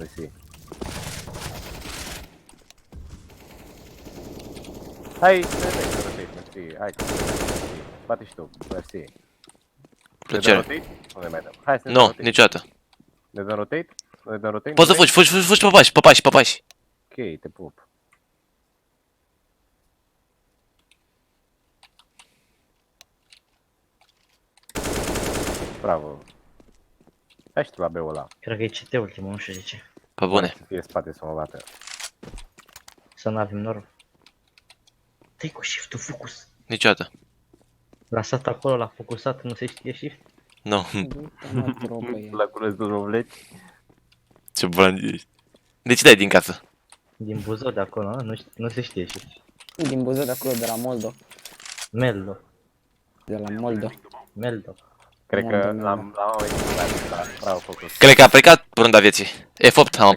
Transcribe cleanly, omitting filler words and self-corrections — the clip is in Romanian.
Mersi. Hai, rotate, mersi. Hai, bate și tu, mersi. Ne dăm Plăcere. rotate? Nu ne mai dăm. Hai să ne dăm Nu, rotate. niciodată. Ne dăm rotate? Ne dăm rotate? Poți să fugi, fugi pe pași. Ok, te pup. Bravo. Hai și tu la B-ul ăla. Cred că e CT ultimul, nu știu de ce. Pe bune. Să fie spate să mă bată. Să nu avem noroc. Dă-i cu shift-ul, focus. Niciodată. Lăsat acolo la focusat, nu se știe shift. Nu. Du-te, mă, drobă e. La cules de rovleci. Ce bun ești. De ce dai din casă? Din Buzău de acolo, nu se știe shift. Din Buzău de acolo, de la Moldo. Meldo. De la Moldo. Meldo. Cred că Mondă, l-am auzit la bravo făcut. Cred că a plecat runda vieții. F8 am